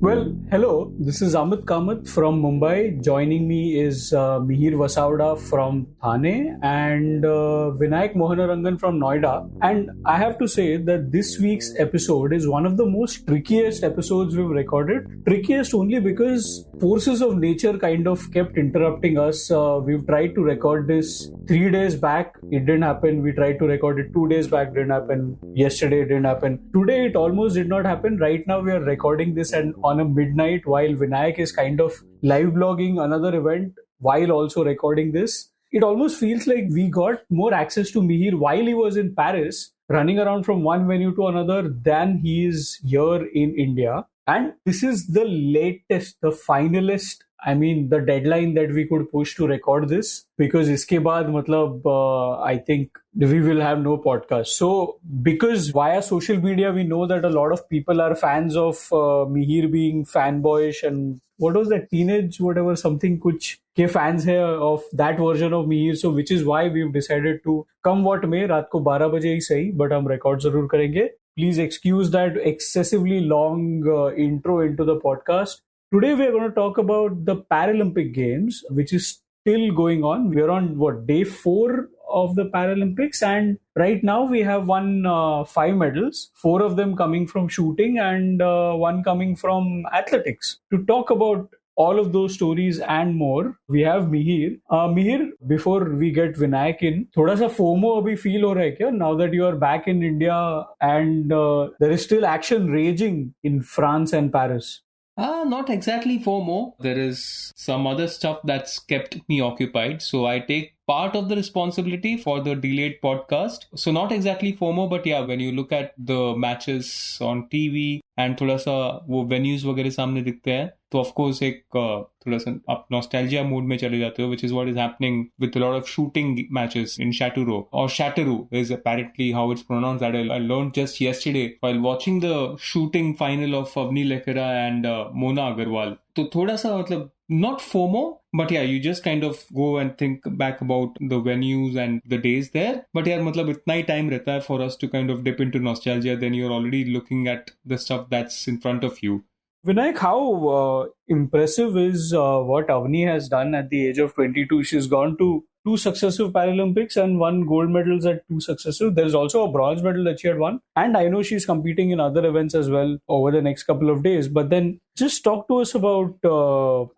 Well, hello, this is Amit Kamath from Mumbai. Joining me is Mihir Vasavda from Thane and Vinayakk Mohanarangan from Noida. And I have to say that this week's episode is one of the most trickiest episodes we've recorded. Trickiest only because forces of nature kind of kept interrupting us. We've tried to record this 3 days back. It didn't happen. We tried to record it 2 days back. Didn't happen. Yesterday it didn't happen. Today it almost did not happen. Right now we are recording this and on a midnight while Vinayakk is kind of live blogging another event while also recording this. It almost feels like we got more access to Mihir while he was in Paris, running around from one venue to another than he is here in India. And this is the latest, the finalist, the deadline that we could push to record this, because iske baad, I think we will have no podcast. So, because via social media, we know that a lot of people are fans of Mihir being fanboyish and what was that teenage, whatever, something kuch ke fans hai of that version of Mihir. So, which is why we've decided to come what may, raat ko 12 baje hi sahi, but hum record zarur karenge. Please excuse that excessively long intro into the podcast. Today we are going to talk about the Paralympic Games, which is still going on. We are on day 4 of the Paralympics, and right now we have won 5 medals, 4 of them coming from shooting and 1 coming from athletics. To talk about all of those stories and more, we have Mihir. Mihir, before we get Vinayakk in, thoda sa FOMO abhi feel ho raha hai kya? Now that you are back in India and there is still action raging in France and Paris. Not exactly FOMO. There is some other stuff that's kept me occupied. So I take part of the responsibility for the delayed podcast. So not exactly FOMO, but yeah, when you look at the matches on TV and थोड़ा सा वो venues वगैरह सामने दिखते हैं, तो of course एक थोड़ा सा आप nostalgia mood में चले जाते हो, which is what is happening with a lot of shooting matches in Châteauroux, or Châteauroux is apparently how it's pronounced. That I learned just yesterday while watching the shooting final of Avni Lekara and Mona Agarwal. तो थोड़ा सा मतलब not FOMO, but yeah, you just kind of go and think back about the venues and the days there. But yeah, मतलब इतना ही time रहता है for us to kind of dip into nostalgia. Then you're already looking at the stuff that's in front of you. Vinayakk, how impressive is what Avni has done at the age of 22? She's gone to 2 successive Paralympics and won gold medals at 2 successive. There's also a bronze medal that she had won. And I know she's competing in other events as well over the next couple of days. But then just talk to us about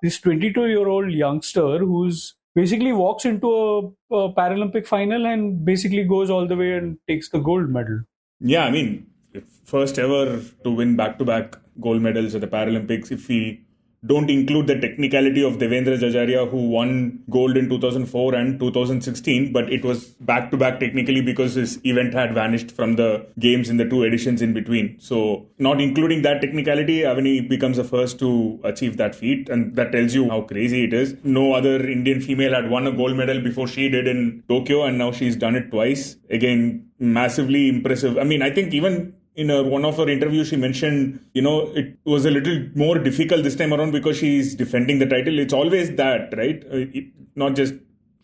this 22-year-old youngster who's basically walks into a Paralympic final and basically goes all the way and takes the gold medal. Yeah, first ever to win back-to-back gold medals at the Paralympics. If we don't include the technicality of Devendra Jajaria, who won gold in 2004 and 2016, but it was back-to-back technically because his event had vanished from the games in the 2 editions in between. So not including that technicality, Avni becomes the first to achieve that feat, and that tells you how crazy it is. No other Indian female had won a gold medal before she did in Tokyo, and now she's done it twice. Again, massively impressive. I think even in one of her interviews, she mentioned, it was a little more difficult this time around because she's defending the title. It's always that, right? Not just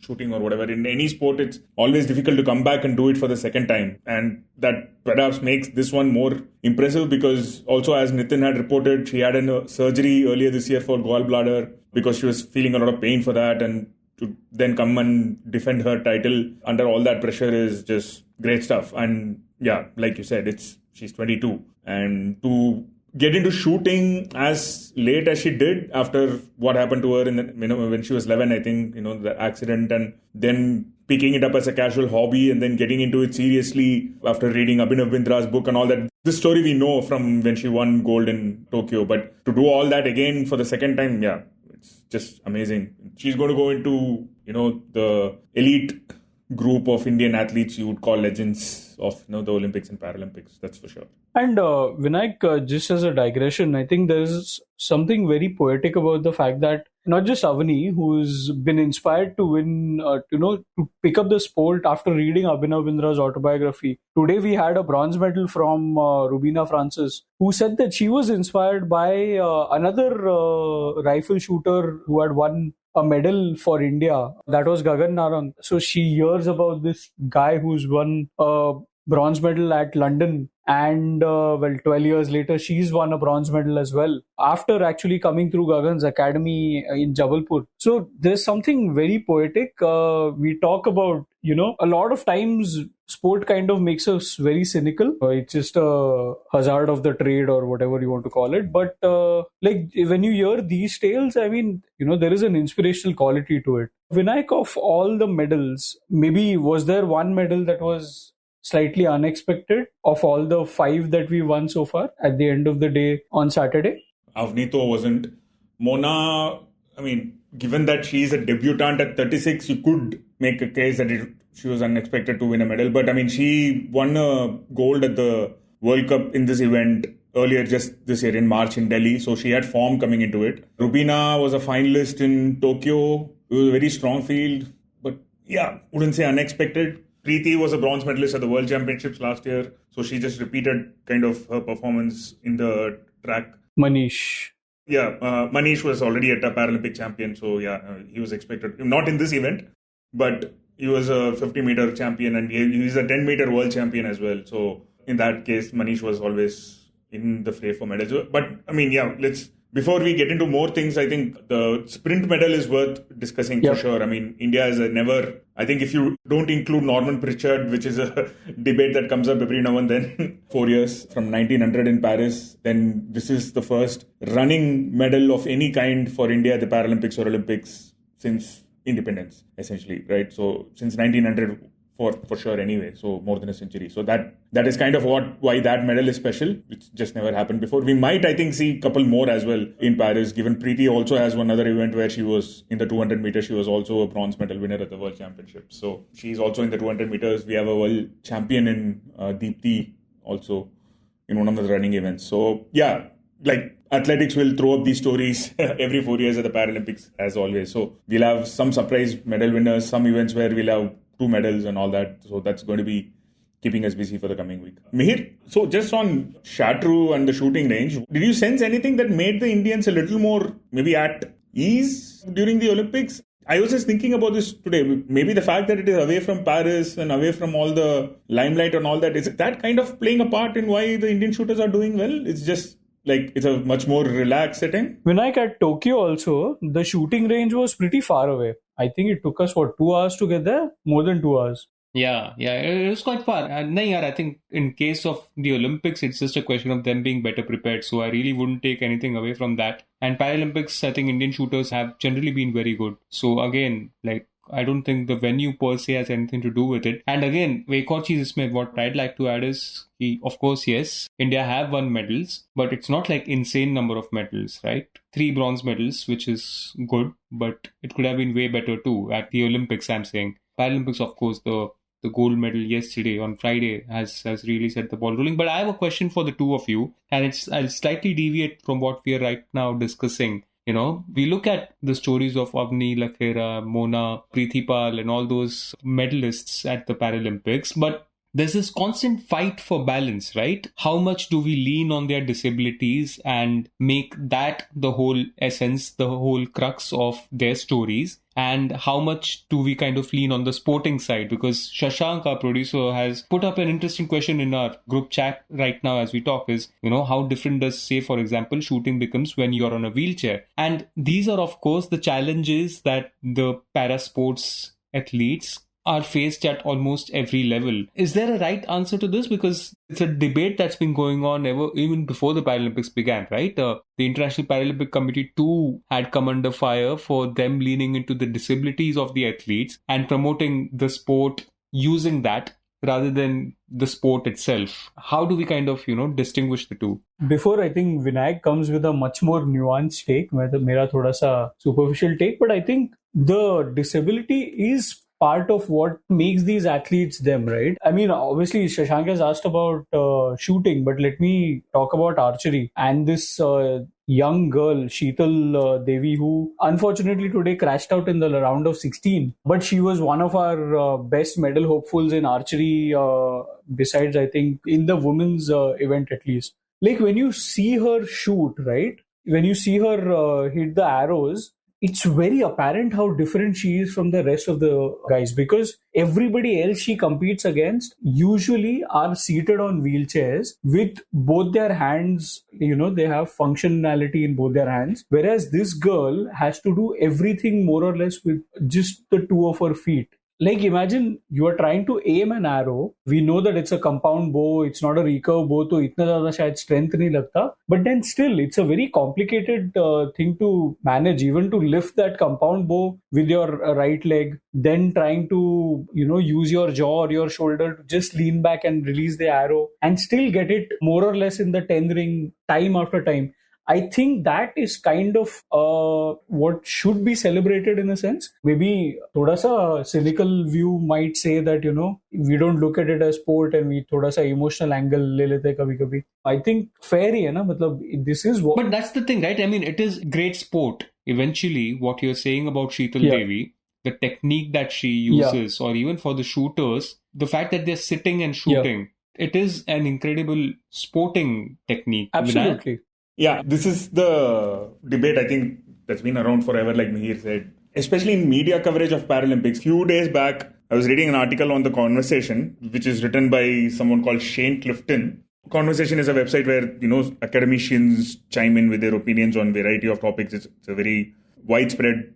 shooting or whatever. In any sport, it's always difficult to come back and do it for the second time. And that perhaps makes this one more impressive because also, as Nitin had reported, she had a surgery earlier this year for gallbladder because she was feeling a lot of pain for that. And to then come and defend her title under all that pressure is just great stuff. And yeah, like you said, she's 22, and to get into shooting as late as she did after what happened to her when she was 11, I think, the accident, and then picking it up as a casual hobby and then getting into it seriously after reading Abhinav Bindra's book and all that. This story we know from when she won gold in Tokyo, but to do all that again for the second time, yeah, it's just amazing. She's going to go into, the elite group of Indian athletes you would call legends of the Olympics and Paralympics, that's for sure. And Vinayakk, just as a digression, I think there's something very poetic about the fact that not just Avni, who's been inspired to win, to pick up the sport after reading Abhinav Bindra's autobiography. Today we had a bronze medal from Rubina Francis, who said that she was inspired by another rifle shooter who had won a medal for India. That was Gagan Narang. So she hears about this guy who's won a bronze medal at London And 12 years later, she's won a bronze medal as well after actually coming through Gagan's academy in Jabalpur. So there's something very poetic. We talk about, a lot of times sport kind of makes us very cynical. It's just a hazard of the trade or whatever you want to call it. But like when you hear these tales, I mean, there is an inspirational quality to it. Vinayak, of all the medals, maybe was there one medal that was slightly unexpected of all the 5 that we won so far at the end of the day on Saturday? Avneeto wasn't. Mona, I mean, given that she is a debutant at 36, you could make a case that she was unexpected to win a medal. But I mean, she won a gold at the World Cup in this event earlier just this year in March in Delhi. So she had form coming into it. Rubina was a finalist in Tokyo. It was a very strong field. But yeah, wouldn't say unexpected. Preeti was a bronze medalist at the World Championships last year. So she just repeated kind of her performance in the track. Manish. Yeah, Manish was already a Paralympic champion. So yeah, he was expected. Not in this event, but he was a 50-meter champion and he's a 10-meter world champion as well. So in that case, Manish was always in the fray for medals. But I mean, yeah, before we get into more things, I think the sprint medal is worth discussing for sure. I mean, India is I think if you don't include Norman Pritchard, which is a debate that comes up every now and then, 4 years from 1900 in Paris, then this is the first running medal of any kind for India at the Paralympics or Olympics since independence, essentially, right? So since 1900 for sure anyway, so more than a century. So that is kind of why that medal is special, which just never happened before. We might, I think, see a couple more as well in Paris, given Preeti also has one other event where she was in the 200 meters, she was also a bronze medal winner at the World Championships. So she's also in the 200 meters. We have a world champion in Deepti also in one of the running events. So yeah, like athletics will throw up these stories every 4 years at the Paralympics as always. So we'll have some surprise medal winners, some events where we'll have 2 medals and all that. So that's going to be keeping us busy for the coming week. Mihir, so just on Shatru and the shooting range, did you sense anything that made the Indians a little more maybe at ease during the Olympics? I was just thinking about this today. Maybe the fact that it is away from Paris and away from all the limelight and all that, is that kind of playing a part in why the Indian shooters are doing well? It's just like it's a much more relaxed setting. Vinayak, at Tokyo also, the shooting range was pretty far away. I think it took us, 2 hours to get there? More than 2 hours. Yeah, it was quite far. And I think in case of the Olympics, it's just a question of them being better prepared. So I really wouldn't take anything away from that. And Paralympics, I think Indian shooters have generally been very good. So again, I don't think the venue per se has anything to do with it. And again, Vekochi Smith, what I'd like to add is, of course, yes, India have won medals, but it's not like insane number of medals, right? 3 bronze medals, which is good, but it could have been way better too at the Olympics, I'm saying. Paralympics, of course, the gold medal yesterday on Friday has really set the ball rolling. But I have a question for the two of you, and I'll slightly deviate from what we are right now discussing. We look at the stories of Avni, Lakhera, Mona, Preeti Pal and all those medalists at the Paralympics, but there's this constant fight for balance, right? How much do we lean on their disabilities and make that the whole essence, the whole crux of their stories? And how much do we kind of lean on the sporting side? Because Shashank, our producer, has put up an interesting question in our group chat right now as we talk is, how different does, say, for example, shooting becomes when you're on a wheelchair? And these are, of course, the challenges that the para sports athletes are faced at almost every level. Is there a right answer to this? Because it's a debate that's been going on even before the Paralympics began, right? The International Paralympic Committee too had come under fire for them leaning into the disabilities of the athletes and promoting the sport using that rather than the sport itself. How do we kind of, distinguish the two? Before, I think Vinayak comes with a much more nuanced take, mera thoda sa superficial take, but I think the disability is part of what makes these athletes them, right? I mean, obviously, Shashank has asked about shooting, but let me talk about archery. And this young girl, Sheetal Devi, who unfortunately today crashed out in the round of 16. But she was one of our best medal hopefuls in archery, besides, I think, in the women's event at least. Like when you see her shoot, right? When you see her hit the arrows, it's very apparent how different she is from the rest of the guys, because everybody else she competes against usually are seated on wheelchairs with both their hands, they have functionality in both their hands, whereas this girl has to do everything more or less with just the two of her feet. Like, imagine you are trying to aim an arrow. We know that it's a compound bow, it's not a recurve bow, so itna zyada shayad strength nahi lagta. But then still, it's a very complicated thing to manage, even to lift that compound bow with your right leg, then trying to, use your jaw or your shoulder to just lean back and release the arrow and still get it more or less in the 10 ring time after time. I think that is kind of what should be celebrated in a sense. Maybe thoda sa cynical view might say that, we don't look at it as sport and we thoda sa emotional angle le lete kabhi kabhi. I think fair hai na, matlab, this is what... But that's the thing, right? I mean, it is great sport. Eventually, what you're saying about Sheetal Devi, the technique that she uses, or even for the shooters, the fact that they're sitting and shooting, it is an incredible sporting technique. Absolutely. Yeah, this is the debate, I think, that's been around forever, like Mihir said. Especially in media coverage of Paralympics. Few days back, I was reading an article on The Conversation, which is written by someone called Shane Clifton. Conversation is a website where, academicians chime in with their opinions on variety of topics. It's a very widespread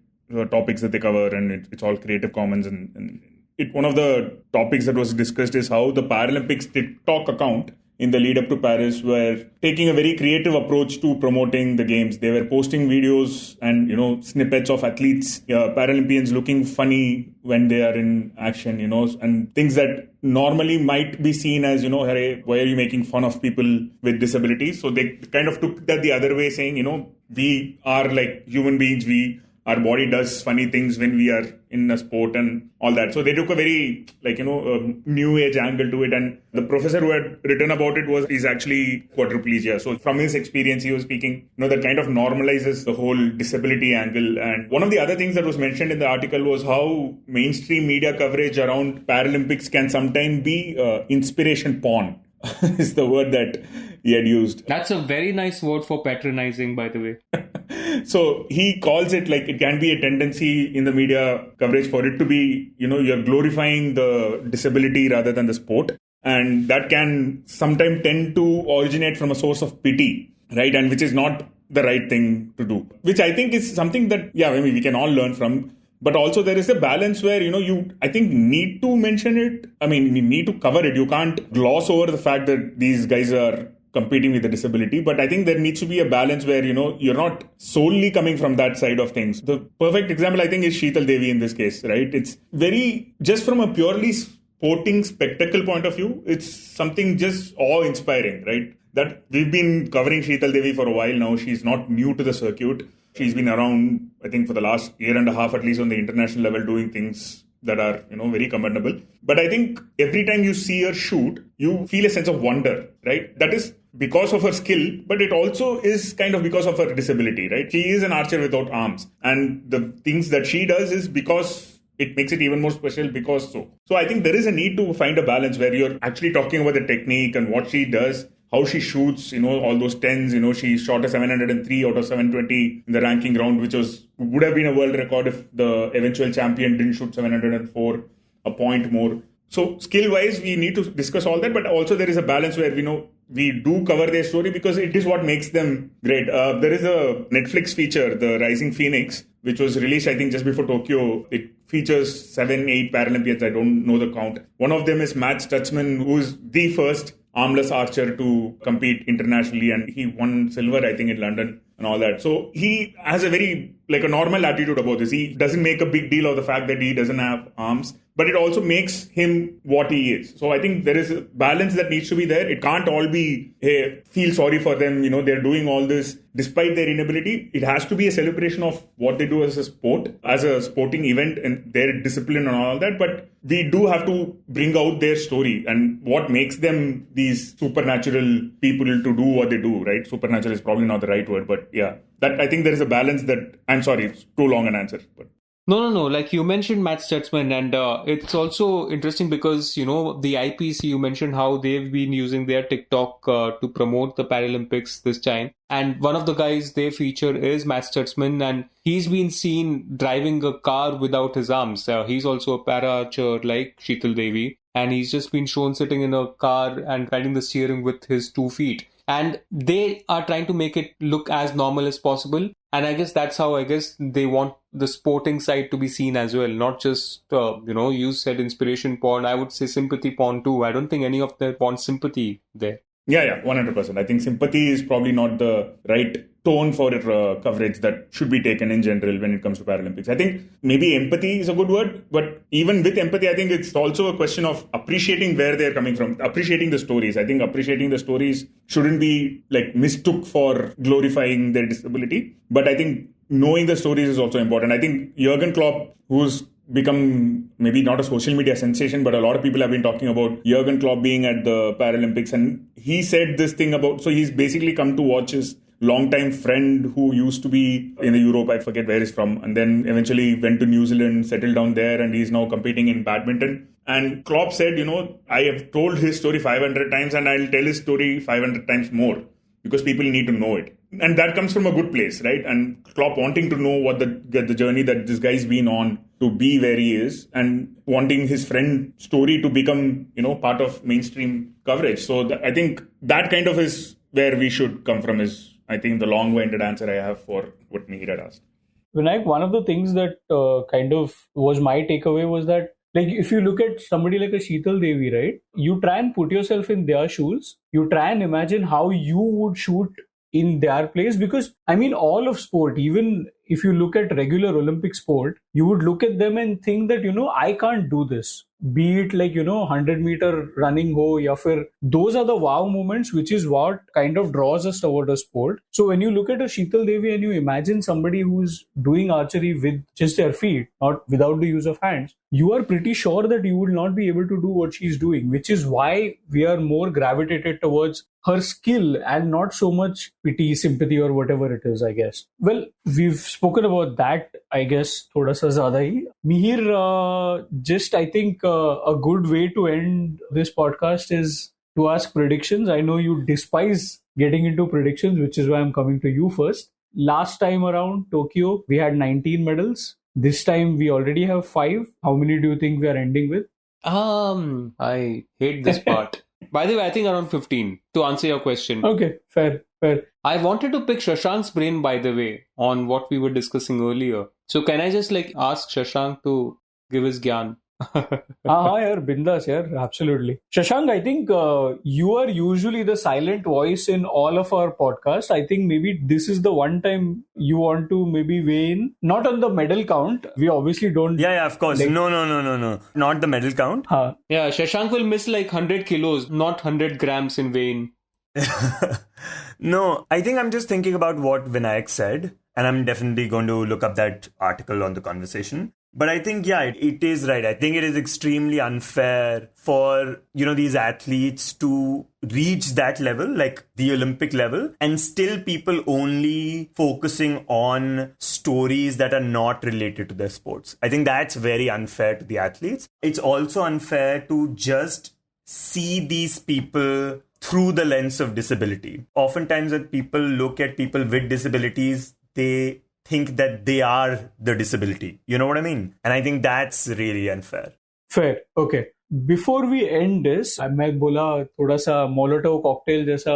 topics that they cover, and it's all Creative Commons. And one of the topics that was discussed is how the Paralympics TikTok account in the lead up to Paris were taking a very creative approach to promoting the games. They were posting videos and, snippets of athletes, Paralympians looking funny when they are in action, and things that normally might be seen as, hey, why are you making fun of people with disabilities? So they kind of took that the other way, saying, we are like human beings, our body does funny things when we are in a sport and all that. So they took a very, new age angle to it. And the professor who had written about it is actually quadriplegia. So from his experience, he was speaking, that kind of normalizes the whole disability angle. And one of the other things that was mentioned in the article was how mainstream media coverage around Paralympics can sometimes be inspiration porn. Is the word that he had used. That's a very nice word for patronizing, by the way. So he calls it like it can be a tendency in the media coverage for it to be, you're glorifying the disability rather than the sport. And that can sometimes tend to originate from a source of pity, right? And which is not the right thing to do, which I think is something that, we can all learn from. But also there is a balance where, you, I think, need to mention it. I mean, you need to cover it. You can't gloss over the fact that these guys are competing with a disability. But I think there needs to be a balance where, you're not solely coming from that side of things. The perfect example, I think, is Sheetal Devi in this case, right? It's very, just from a purely sporting spectacle point of view, it's something just awe-inspiring, right? That we've been covering Sheetal Devi for a while now. She's not new to the circuit. She's been around, I think, for the last year and a half, at least on the international level, doing things that are, very commendable. But I think every time you see her shoot, you feel a sense of wonder, right? That is because of her skill, but it also is kind of because of her disability, right? She is an archer without arms. And the things that she does is because it makes it even more special because so. So I think there is a need to find a balance where you're actually talking about the technique and what she does, how she shoots, all those 10s, she shot a 703 out of 720 in the ranking round, which would have been a world record if the eventual champion didn't shoot 704, a point more. So skill-wise, we need to discuss all that, but also there is a balance where we do cover their story because it is what makes them great. There is a Netflix feature, The Rising Phoenix, which was released, I think, just before Tokyo. It features 7-8 Paralympians. I don't know the count. One of them is Matt Stutzman, who is the first armless archer to compete internationally, and he won silver, I think, in London and all that. So he has a very, a normal attitude about this. He doesn't make a big deal of the fact that he doesn't have arms, but it also makes him what he is. So I think there is a balance that needs to be there. It can't all be, hey, feel sorry for them, they're doing all this despite their inability. It has to be a celebration of what they do as a sport, as a sporting event and their discipline and all that. But we do have to bring out their story and what makes them these supernatural people to do what they do, right? Supernatural is probably not the right word, but yeah. That I think there is a balance that, I'm sorry, it's too long an answer. But No. Like you mentioned Matt Stutzman, and it's also interesting because, the IPC, you mentioned how they've been using their TikTok to promote the Paralympics this time. And one of the guys they feature is Matt Stutzman, and he's been seen driving a car without his arms. He's also a para-archer like Sheetal Devi, and he's just been shown sitting in a car and riding the steering with his 2 feet. And they are trying to make it look as normal as possible. And I guess that's how they want the sporting side to be seen as well. Not just, you said inspiration porn. I would say sympathy porn too. I don't think any of them want sympathy there. Yeah, 100%. I think sympathy is probably not the right tone for coverage that should be taken in general when it comes to Paralympics. I think maybe empathy is a good word, but even with empathy, I think it's also a question of appreciating where they're coming from, appreciating the stories. I think appreciating the stories shouldn't be like mistook for glorifying their disability. But I think knowing the stories is also important. I think Jurgen Klopp, who's become maybe not a social media sensation, but a lot of people have been talking about Jurgen Klopp being at the Paralympics. And he said this thing about, so he's basically come to watch his longtime friend who used to be in Europe, I forget where he's from, and then eventually went to New Zealand, settled down there, and he's now competing in badminton. And Klopp said, I have told his story 500 times and I'll tell his story 500 times more because people need to know it. And that comes from a good place, right? And Klopp wanting to know what the journey that this guy's been on to be where he is and wanting his friend story to become, part of mainstream coverage. So I think that kind of is where we should come from is, I think, the long-winded answer I have for what Mihir had asked. Vinayak, one of the things that kind of was my takeaway was that, like, if you look at somebody like a Sheetal Devi, right, you try and put yourself in their shoes. You try and imagine how you would shoot in their place, because I mean, all of sport, even if you look at regular Olympic sport, you would look at them and think that, I can't do this. Be it like, 100-meter running ho, ya fir, those are the wow moments, which is what kind of draws us toward a sport. So when you look at a Sheetal Devi and you imagine somebody who's doing archery with just their feet, not without the use of hands, you are pretty sure that you will not be able to do what she's doing, which is why we are more gravitated towards her skill and not so much pity, sympathy, or whatever it is, I guess. Well, we've spoken about that, I guess, thoda sa zyada hi. Mihir, just I think a good way to end this podcast is to ask predictions. I know you despise getting into predictions, which is why I'm coming to you first. Last time around Tokyo, we had 19 medals. This time we already have 5. How many do you think we are ending with? I hate this part. By the way, I think around 15 to answer your question. Okay, fair. I wanted to pick Shashank's brain, by the way, on what we were discussing earlier. So can I just ask Shashank to give his gyan? Yaar, bindas, yaar, absolutely. Shashank, I think you are usually the silent voice in all of our podcasts. I think maybe this is the one time you want to maybe weigh in. Not on the medal count. We obviously don't. Yeah, of course. No. Not the medal count. Yeah, Shashank will miss 100 kilos, not 100 grams in weighing. No, I think I'm just thinking about what Vinayakk said, and I'm definitely going to look up that article on the conversation. But I think, it is right. I think it is extremely unfair for, these athletes to reach that level, like the Olympic level, and still people only focusing on stories that are not related to their sports. I think that's very unfair to the athletes. It's also unfair to just see these people through the lens of disability. Oftentimes when people look at people with disabilities, they think that they are the disability. You know what I mean? And I think that's really unfair. Fair. Okay. Before we end this, मैं बोला थोड़ा सा Molotov cocktail जैसा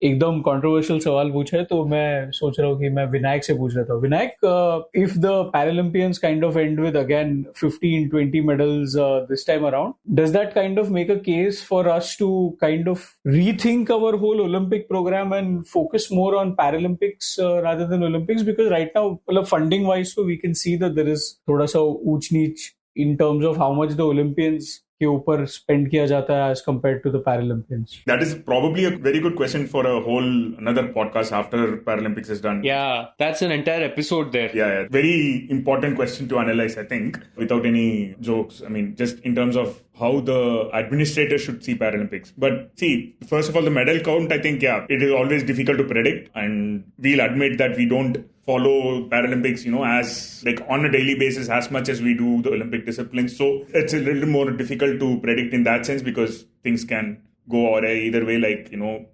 एकदम controversial सवाल पूछा है, तो मैं सोच रहा हूँ कि मैं विनायक से पूछ रहा था. Vinayak, if the Paralympians kind of end with again 15-20 medals this time around, does that kind of make a case for us to kind of rethink our whole Olympic program and focus more on Paralympics rather than Olympics? Because right now, funding wise, so we can see that there is थोड़ा सा ऊंच नीच in terms of how much the Olympians के ऊपर spend किया जाता है as compared to the Paralympians? That is probably a very good question for another podcast after Paralympics is done. Yeah, that's an entire episode there. Yeah. Very important question to analyze, I think, without any jokes. I mean, just in terms of how the administrators should see Paralympics. But see, first of all, the medal count, I think, it is always difficult to predict. And we'll admit that we don't follow Paralympics, as like on a daily basis as much as we do the Olympic disciplines. So it's a little more difficult to predict in that sense because things can go either way. Like,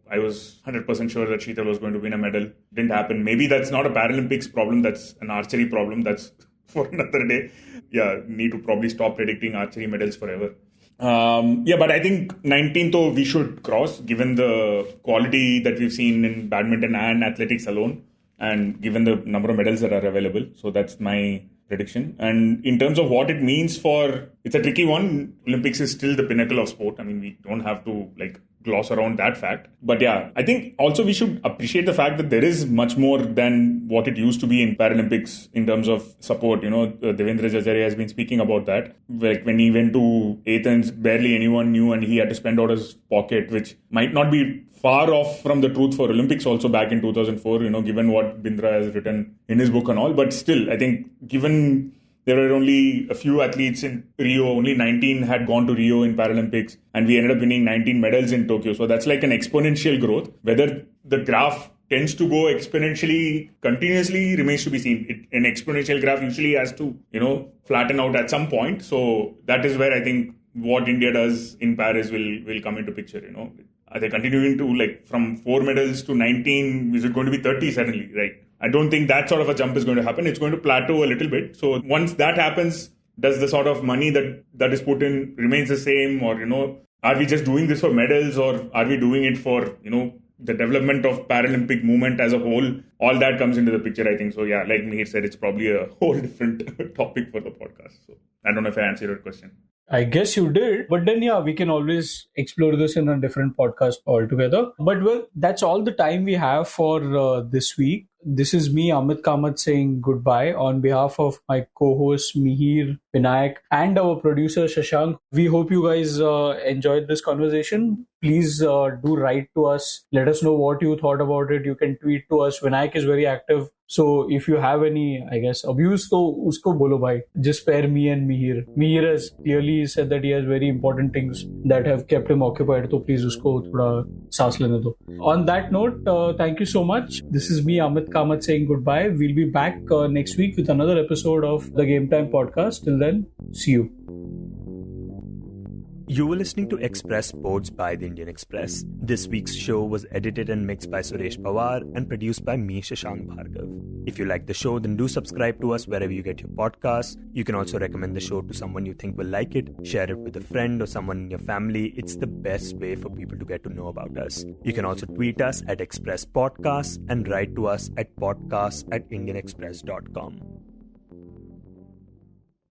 I was 100% sure that Sheetal was going to win a medal. Didn't happen. Maybe that's not a Paralympics problem. That's an archery problem. That's for another day. Need to probably stop predicting archery medals forever. But I think 19th though we should cross given the quality that we've seen in badminton and athletics alone and given the number of medals that are available. So that's my prediction. And in terms of what it means it's a tricky one. Olympics is still the pinnacle of sport. I mean, we don't have to gloss around that fact. But I think also we should appreciate the fact that there is much more than what it used to be in Paralympics in terms of support. Devendra Jajaria has been speaking about that. Like when he went to Athens, barely anyone knew and he had to spend out his pocket, which might not be far off from the truth for Olympics also back in 2004, given what Bindra has written in his book and all. But still, I think given there were only a few athletes in Rio, only 19 had gone to Rio in Paralympics, and we ended up winning 19 medals in Tokyo. So that's like an exponential growth. Whether the graph tends to go exponentially continuously remains to be seen. An exponential graph usually has to, flatten out at some point. So that is where I think what India does in Paris will come into picture, Are they continuing to from 4 medals to 19? Is it going to be 30 suddenly, right? I don't think that sort of a jump is going to happen. It's going to plateau a little bit. So once that happens, does the sort of money that is put in remains the same? Or, are we just doing this for medals or are we doing it for, the development of Paralympic movement as a whole? All that comes into the picture, I think. So like Mihir said, it's probably a whole different topic for the podcast. So I don't know if I answered your question. I guess you did. But then, we can always explore this in a different podcast altogether. But well, that's all the time we have for this week. This is me, Amit Kamath, saying goodbye on behalf of my co-hosts Mihir, Vinayakk, and our producer Shashank. We hope you guys enjoyed this conversation. Please do write to us. Let us know what you thought about it. You can tweet to us. Vinayakk is very active. So if you have any, abuse, to usko bolo bhai. Just spare me and Mihir. Mihir has clearly said that he has very important things that have kept him occupied. So please usko thoda saas lene do. On that note, thank you so much. This is me, Amit Kamath, saying goodbye. We'll be back next week with another episode of the Game Time podcast. Till then, see you. You were listening to Express Sports by the Indian Express. This week's show was edited and mixed by Suresh Pawar and produced by me, Shashank Bhargava. If you like the show, then do subscribe to us wherever you get your podcasts. You can also recommend the show to someone you think will like it. Share it with a friend or someone in your family. It's the best way for people to get to know about us. You can also tweet us at Express Podcasts and write to us at podcasts@indianexpress.com.